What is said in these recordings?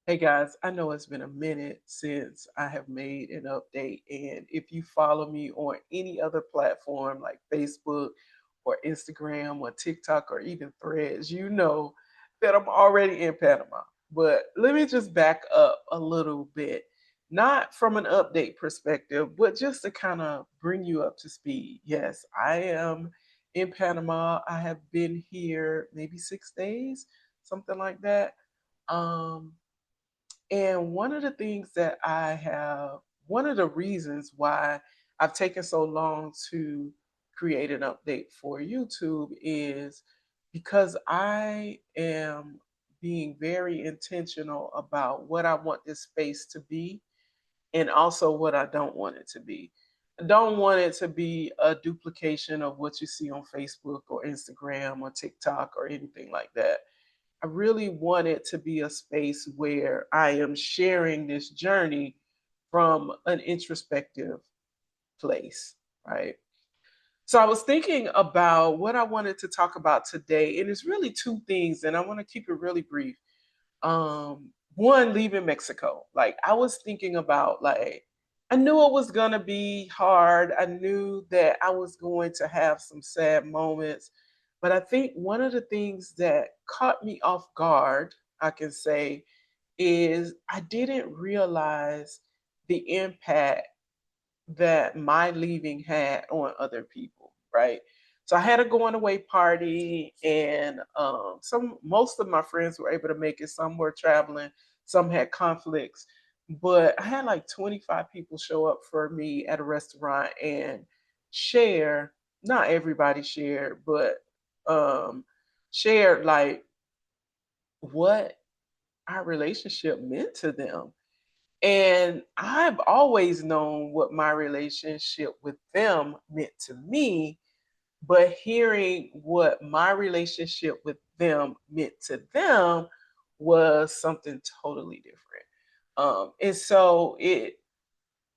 Hey guys, I know it's been a minute since I have made an update, and if you follow me on any other platform like Facebook or Instagram or TikTok or even Threads, you know that I'm already in Panama. But let me just back up a little bit, not from an update perspective, but just to kind of bring you up to speed. Yes, I am in Panama. I have been here maybe 6 days, something like that. Um, and one of the things that one of the reasons why I've taken so long to create an update for YouTube is because I am being very intentional about what I want this space to be and also what I don't want it to be. I don't want it to be a duplication of what you see on Facebook or Instagram or TikTok or anything like that. I really want it to be a space where I am sharing this journey from an introspective place, right? So I was thinking about what I wanted to talk about today, and it's really two things, and I want to keep it really brief. One, leaving Mexico. Like I was thinking about I knew it was gonna be hard. I knew that I was going to have some sad moments. But I think one of the things that caught me off guard, I can say, is I didn't realize the impact that my leaving had on other people, right? So I had a going away party, and some most of my friends were able to make it. Some were traveling, some had conflicts, but I had like 25 people show up for me at a restaurant and share. Not everybody shared, but um, shared like what our relationship meant to them. And I've always known what my relationship with them meant to me, but hearing what my relationship with them meant to them was something totally different. And so it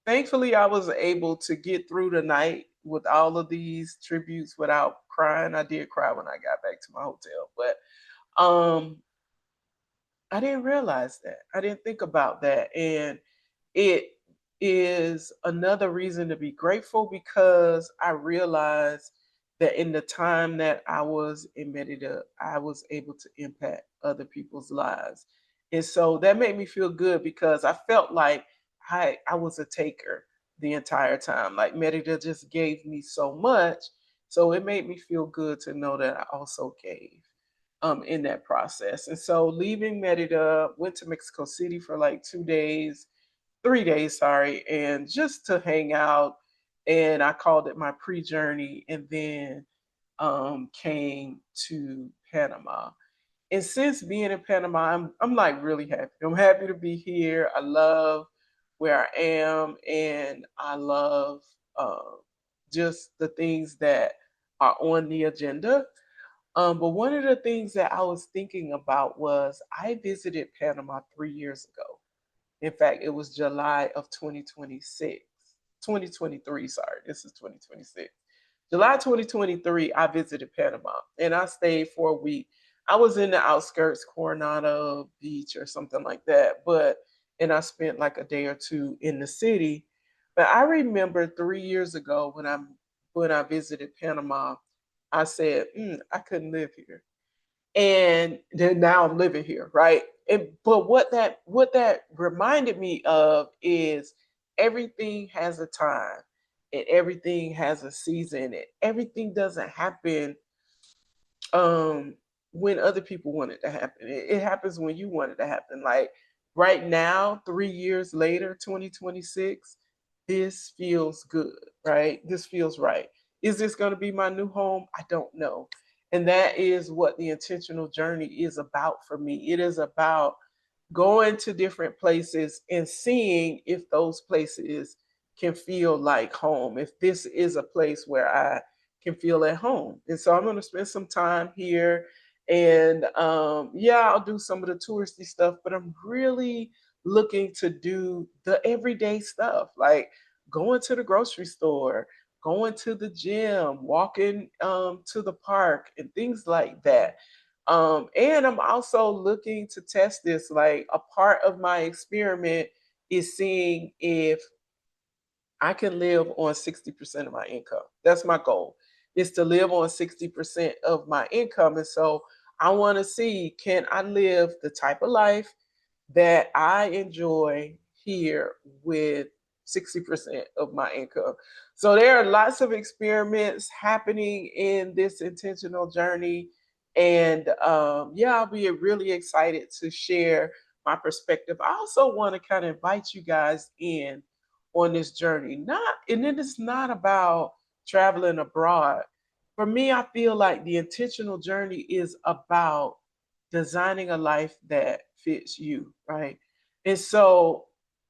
thankfully I was able to get through the night with all of these tributes without crying. I did cry when I got back to my hotel, but um I didn't realize that. I didn't think about that. And it is another reason to be grateful because I realized that in the time that I was in Merida, I was able to impact other people's lives. And so that made me feel good because I felt like I was a taker the entire time. Like Merida just gave me so much. So it made me feel good to know that I also gave in that process. And so leaving Merida, went to Mexico City for like 2 days, 3 days, sorry, and just to hang out. And I called it my pre journey, and then came to Panama. And since being in Panama, I'm like really happy. I'm happy to be here. I love where I am, and I love just the things that are on the agenda. But one of the things that I was thinking about was I visited Panama 3 years ago. In fact, it was July of 2026, 2023. Sorry, this is 2026. July 2023, I visited Panama and I stayed for a week. I was in the outskirts, Coronado Beach or something like that, and I spent like a day or two in the city. But I remember 3 years ago when I visited Panama, I said, I couldn't live here, and then now I'm living here, right? But what that reminded me of is everything has a time and everything has a season. And everything doesn't happen um when other people want it to happen. It happens when you want it to happen. Like right now, 3 years later, 2026, this feels good, right? This feels right. Is this going to be my new home? I don't know. And that is what the intentional journey is about for me. It is about going to different places and seeing if those places can feel like home, if this is a place where I can feel at home. And so I'm going to spend some time here. And yeah, I'll do some of the touristy stuff, but I'm really looking to do the everyday stuff like going to the grocery store, going to the gym, walking to the park, and things like that. And I'm also looking to test this. Like a part of my experiment is seeing if I can live on 60% of my income. That's my goal, is to live on 60% of my income. And so I want to see, can I live the type of life that I enjoy here with 60% of my income? So there are lots of experiments happening in this intentional journey. And yeah, I'll be really excited to share my perspective. I also want to kind of invite you guys in on this journey. Not, and it is not about traveling abroad. For me, I feel like the intentional journey is about designing a life that fits you, right? And so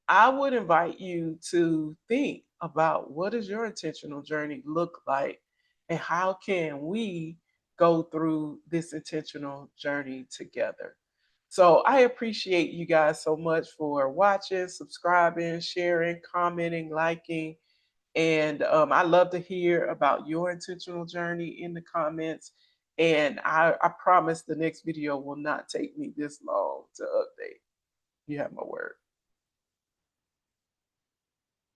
I would invite you to think about, what does your intentional journey look like, and how can we go through this intentional journey together? So I appreciate you guys so much for watching, subscribing, sharing, commenting, liking. And I love to hear about your intentional journey in the comments. And I promise the next video will not take me this long to update. You have my word.